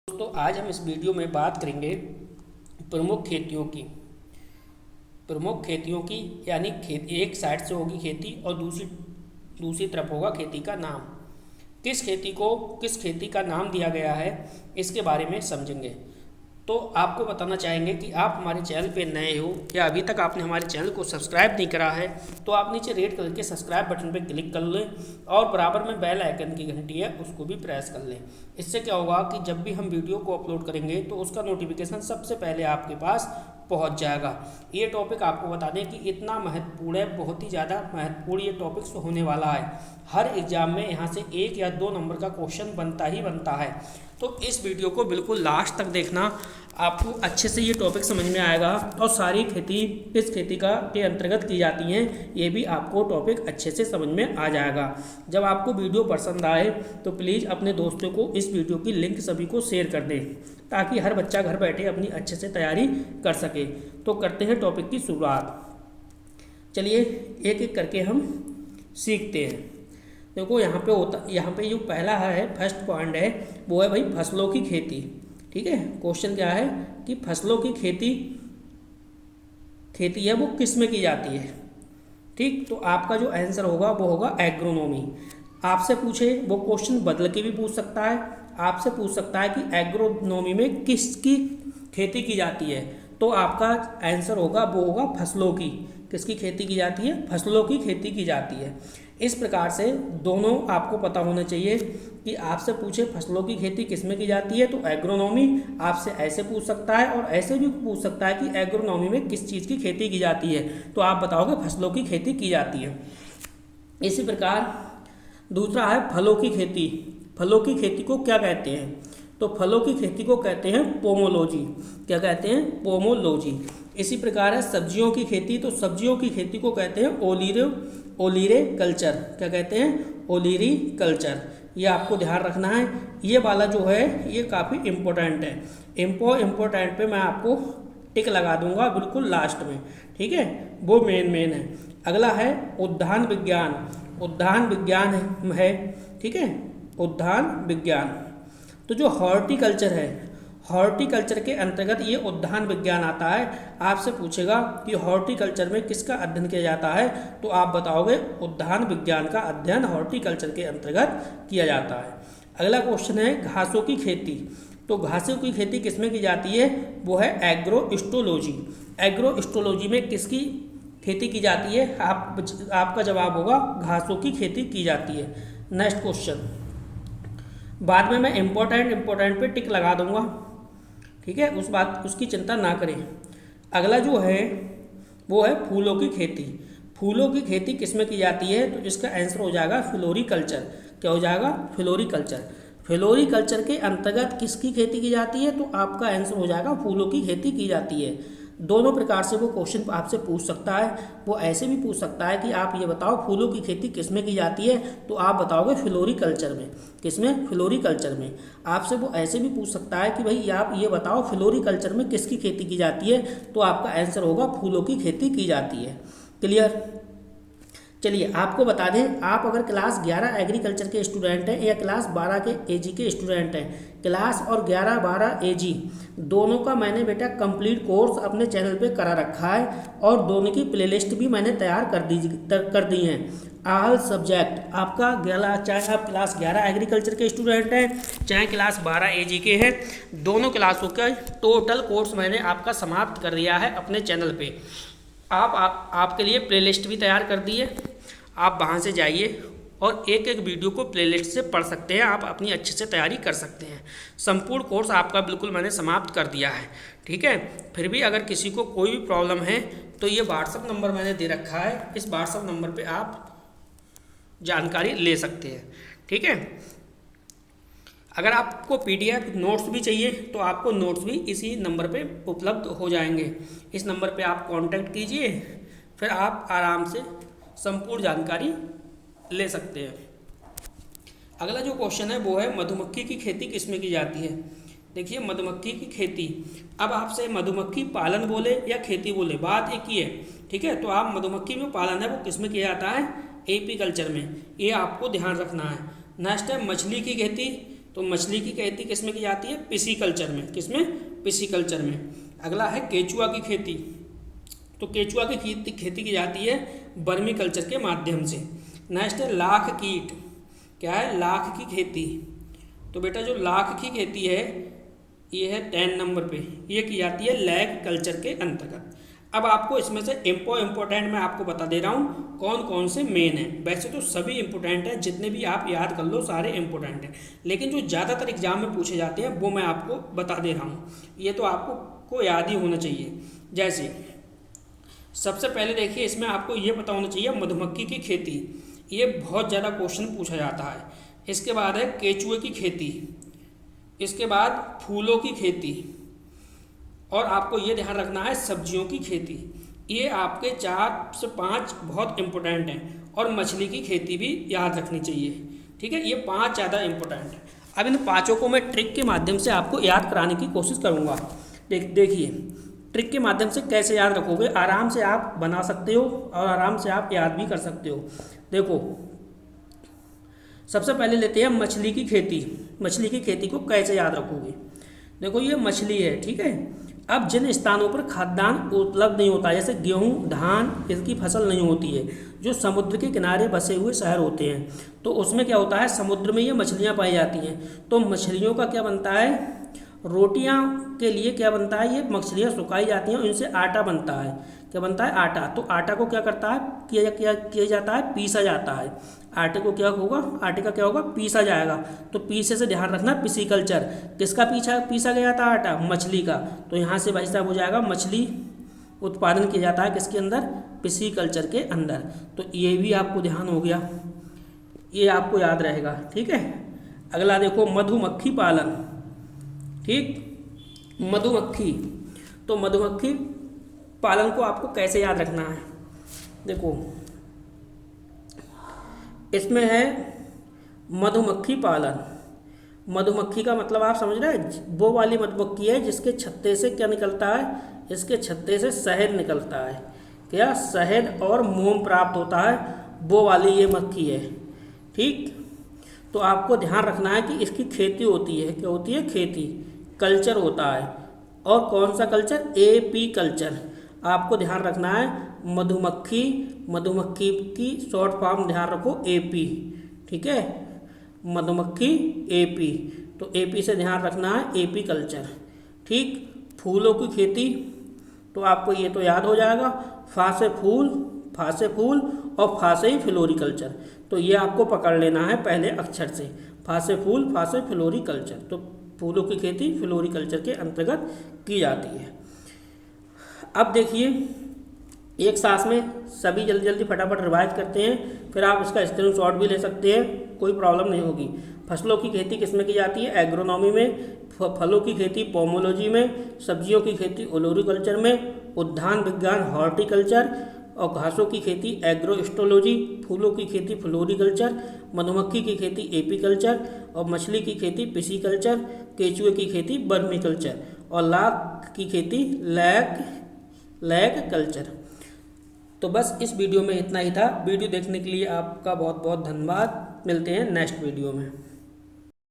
दोस्तों आज हम इस वीडियो में बात करेंगे प्रमुख खेतियों की। यानी एक साइड से होगी खेती और दूसरी तरफ होगा खेती का नाम। किस खेती का नाम दिया गया है इसके बारे में समझेंगे। तो आपको बताना चाहेंगे कि आप हमारे चैनल पे नए हो या अभी तक आपने हमारे चैनल को सब्सक्राइब नहीं करा है तो आप नीचे रेड कलर के सब्सक्राइब बटन पे क्लिक कर लें और बराबर में बेल आइकन की घंटी है उसको भी प्रेस कर लें। इससे क्या होगा कि जब भी हम वीडियो को अपलोड करेंगे तो उसका नोटिफिकेशन सबसे पहले आपके पास पहुंच जाएगा। ये टॉपिक आपको बता दें कि इतना महत्वपूर्ण है, बहुत ही ज़्यादा महत्वपूर्ण ये टॉपिक्स होने वाला है। हर एग्जाम में यहाँ से 1 या 2 नंबर का क्वेश्चन बनता ही बनता है। तो इस वीडियो को बिल्कुल लास्ट तक देखना, आपको अच्छे से ये टॉपिक समझ में आएगा और सारी खेती किस खेती के अंतर्गत की जाती हैं ये भी आपको टॉपिक अच्छे से समझ में आ जाएगा। जब आपको वीडियो पसंद आए तो प्लीज़ अपने दोस्तों को इस वीडियो की लिंक सभी को शेयर कर दें ताकि हर बच्चा घर बैठे अपनी अच्छे से तैयारी कर सके। तो करते हैं टॉपिक की शुरुआत। चलिए एक एक करके हम सीखते हैं। देखो यहाँ पे जो पहला है, फर्स्ट पॉइंट है वो है भाई फसलों की खेती। ठीक है, क्वेश्चन क्या है कि फसलों की खेती है वो किस में की जाती है। ठीक, तो आपका जो आंसर होगा वो होगा एग्रोनॉमी। आपसे पूछे वो क्वेश्चन बदल के भी पूछ सकता है, आपसे पूछ सकता है कि एग्रोनॉमी में किसकी खेती की जाती है, तो आपका आंसर होगा वो होगा फसलों की। किसकी खेती की जाती है? फसलों की खेती की जाती है। इस प्रकार से दोनों आपको पता होना चाहिए कि आपसे पूछे फसलों की खेती किसमें की जाती है तो एग्रोनॉमी आपसे ऐसे पूछ सकता है और ऐसे भी पूछ सकता है कि एग्रोनॉमी में किस चीज़ की खेती की जाती है, तो आप बताओगे फसलों की खेती की जाती है। इसी प्रकार दूसरा है फलों की खेती। फलों की खेती को क्या कहते हैं? तो फलों की खेती को कहते हैं पोमोलॉजी। क्या कहते हैं? पोमोलॉजी। इसी प्रकार है सब्जियों की खेती। तो सब्जियों की खेती को कहते हैं ओलीरे कल्चर। क्या कहते हैं? ओलीरी कल्चर। ये आपको ध्यान रखना है। ये वाला जो है ये काफ़ी इम्पोर्टेंट है। इम्पोर्टेंट पे मैं आपको टिक लगा दूंगा बिल्कुल लास्ट में। ठीक है, वो मेन है। अगला है उद्यान विज्ञान। उद्यान विज्ञान है। ठीक है, उद्यान विज्ञान। तो जो हॉर्टिकल्चर है, हॉर्टिकल्चर के अंतर्गत ये उद्यान विज्ञान आता है। आपसे पूछेगा कि हॉर्टिकल्चर में किसका अध्ययन किया जाता है, तो आप बताओगे उद्यान विज्ञान का अध्ययन हॉर्टिकल्चर के अंतर्गत किया जाता है। अगला क्वेश्चन है घासों की खेती। तो घासों की खेती किसमें की जाती है? वो है एग्रोइस्टोलॉजी। एग्रोइस्टोलॉजी में किसकी खेती की जाती है? आपका जवाब होगा घासों की खेती की जाती है। नेक्स्ट क्वेश्चन, बाद में मैं इम्पोर्टेंट पे टिक लगा दूंगा। ठीक है, उसकी चिंता ना करें। अगला जो है वो है फूलों की खेती। फूलों की खेती किसमें की जाती है? तो इसका आंसर हो जाएगा फ्लोरिकल्चर। क्या हो जाएगा? फ्लोरिकल्चर। फ्लोरिकल्चर के अंतर्गत किसकी खेती की जाती है? तो आपका आंसर हो जाएगा फूलों की खेती की जाती है। दोनों प्रकार से वो क्वेश्चन आपसे पूछ सकता है। वो ऐसे भी पूछ सकता है कि आप ये बताओ फूलों की खेती किसमें की जाती है, तो आप बताओगे फ्लोरिकल्चर में। किसमें? फ्लोरिकल्चर में। आपसे वो ऐसे भी पूछ सकता है कि भाई आप ये बताओ फ्लोरिकल्चर में किसकी खेती की जाती है, तो आपका आंसर होगा फूलों की खेती की जाती है। क्लियर? चलिए आपको बता दें, आप अगर क्लास 11 एग्रीकल्चर के स्टूडेंट हैं या क्लास 12 के एजी के स्टूडेंट हैं, क्लास और 11-12 एजी दोनों का मैंने बेटा कंप्लीट कोर्स अपने चैनल पे करा रखा है और दोनों की प्लेलिस्ट भी मैंने तैयार कर दी हैं। ऑल सब्जेक्ट आपका चाहे आप क्लास 11 एग्रीकल्चर के स्टूडेंट हैं चाहे क्लास 12 एजी के हैं, दोनों क्लासों का टोटल कोर्स मैंने आपका समाप्त कर दिया है अपने चैनल पे। आपके लिए प्लेलिस्ट भी तैयार कर दी है। आप वहाँ से जाइए और एक एक वीडियो को प्लेलिस्ट से पढ़ सकते हैं, आप अपनी अच्छे से तैयारी कर सकते हैं। संपूर्ण कोर्स आपका बिल्कुल मैंने समाप्त कर दिया है। ठीक है, फिर भी अगर किसी को कोई भी प्रॉब्लम है तो ये व्हाट्सअप नंबर मैंने दे रखा है, इस व्हाट्सअप नंबर पे आप जानकारी ले सकते हैं। ठीक है, अगर आपको पीडीएफ नोट्स भी चाहिए तो आपको नोट्स भी इसी नंबर पे उपलब्ध हो जाएंगे। इस नंबर पे आप कांटेक्ट कीजिए, फिर आप आराम से संपूर्ण जानकारी ले सकते हैं। अगला जो क्वेश्चन है वो है मधुमक्खी की खेती किसमें की जाती है। देखिए मधुमक्खी की खेती, अब आपसे मधुमक्खी पालन बोले या खेती बोले बात एक ही है। ठीक है, तो आप मधुमक्खी जो पालन है वो किसमें किया जाता है? एपीकल्चर में। ये आपको ध्यान रखना है। नेक्स्ट है मछली की खेती। तो मछली की खेती किस में की जाती है? पिसीकल्चर में। किसमें? पिसीकल्चर में। अगला है केचुआ की खेती। तो केचुआ की खेती की जाती है वर्मी कल्चर के माध्यम से। नेक्स्ट है लाख कीट। क्या है? लाख की खेती। तो बेटा जो लाख की खेती है ये है 10 नंबर पे, ये की जाती है लैग कल्चर के अंतर्गत। अब आपको इसमें से इम्पोर्टेंट मैं आपको बता दे रहा हूँ कौन कौन से मेन हैं। वैसे तो सभी इम्पोर्टेंट हैं, जितने भी आप याद कर लो सारे इम्पोर्टेंट हैं, लेकिन जो ज़्यादातर एग्जाम में पूछे जाते हैं वो मैं आपको बता दे रहा हूँ। ये तो आपको याद ही होना चाहिए। जैसे सबसे पहले देखिए, इसमें आपको ये पता होना चाहिए मधुमक्खी की खेती, ये बहुत ज़्यादा क्वेश्चन पूछा जाता है। इसके बाद है केचुए की खेती, इसके बाद फूलों की खेती, और आपको ये ध्यान रखना है सब्जियों की खेती। ये आपके 4 से 5 बहुत इम्पोर्टेंट हैं, और मछली की खेती भी याद रखनी चाहिए। ठीक है, ये 5 ज़्यादा इम्पोर्टेंट है। अब इन 5 को मैं ट्रिक के माध्यम से आपको याद कराने की कोशिश करूँगा। देखिए ट्रिक के माध्यम से कैसे याद रखोगे, आराम से आप बना सकते हो और आराम से आप याद भी कर सकते हो। देखो सबसे पहले लेते हैं मछली की खेती। मछली की खेती को कैसे याद रखोगे? देखो ये मछली है, ठीक है। अब जिन स्थानों पर खाद्यान्न उपलब्ध नहीं होता, जैसे गेहूं, धान, इसकी फसल नहीं होती है, जो समुद्र के किनारे बसे हुए शहर होते हैं, तो उसमें क्या होता है, समुद्र में ये मछलियाँ पाई जाती हैं। तो मछलियों का क्या बनता है, रोटियां के लिए क्या बनता है, ये मछलियाँ सुखाई जाती हैं और इनसे आटा बनता है। क्या बनता है? आटा। तो आटा को क्या करता है, किया जाता है, पीसा जाता है। आटे को क्या होगा, आटे का क्या होगा, पीसा जाएगा। तो पीसे से ध्यान रखना पिसीकल्चर। किसका पीसा गया था आटा? मछली का। तो यहाँ से भाई साहब हो जाएगा मछली उत्पादन किया जाता है किसके अंदर? पिसीकल्चर के अंदर। तो ये भी आपको ध्यान हो गया, ये आपको याद रहेगा। ठीक है, अगला देखो मधुमक्खी पालन। ठीक, मधुमक्खी। तो मधुमक्खी पालन को आपको कैसे याद रखना है? देखो इसमें है मधुमक्खी पालन। मधुमक्खी का मतलब आप समझ रहे हैं, वो वाली मधुमक्खी है जिसके छत्ते से क्या निकलता है, इसके छत्ते से शहद निकलता है। क्या? शहद और मोम प्राप्त होता है, वो वाली ये मक्खी है। ठीक, तो आपको ध्यान रखना है कि इसकी खेती होती है। क्या होती है? खेती। कल्चर होता है, और कौन सा कल्चर? AP culture. आपको ध्यान रखना है मधुमक्खी की शॉर्ट फॉर्म ध्यान रखो एपी। ठीक है, मधुमक्खी एपी। तो एपी से ध्यान रखना है एपी कल्चर। ठीक, फूलों की खेती, तो आपको ये तो याद हो जाएगा, फा से फूल और फा से ही फ्लोरिकल्चर। तो ये आपको पकड़ लेना है पहले अक्षर से, फा से फूल, फा से फ्लोरिकल्चर। तो फूलों की खेती फ्लोरिकल्चर के अंतर्गत की जाती है। अब देखिए एक सांस में सभी जल्दी फटाफट रिवाइज करते हैं, फिर आप इसका स्क्रीनशॉट भी ले सकते हैं, कोई प्रॉब्लम नहीं होगी। फसलों की खेती किसमें की जाती है? एग्रोनॉमी में। फलों की खेती पोमोलॉजी में। सब्जियों की खेती ओलोरिकल्चर में। उद्यान विज्ञान हॉर्टिकल्चर। और घासों की खेती एग्रोस्टोलॉजी। फूलों की खेती फ्लोरिकल्चर। मधुमक्खी की खेती एपीकल्चर। और मछली की खेती पिसीकल्चर। केचुए की खेती वर्मीकल्चर। और लाख की खेती लैग कल्चर। तो बस इस वीडियो में इतना ही था। वीडियो देखने के लिए आपका बहुत बहुत धन्यवाद। मिलते हैं नेक्स्ट वीडियो में।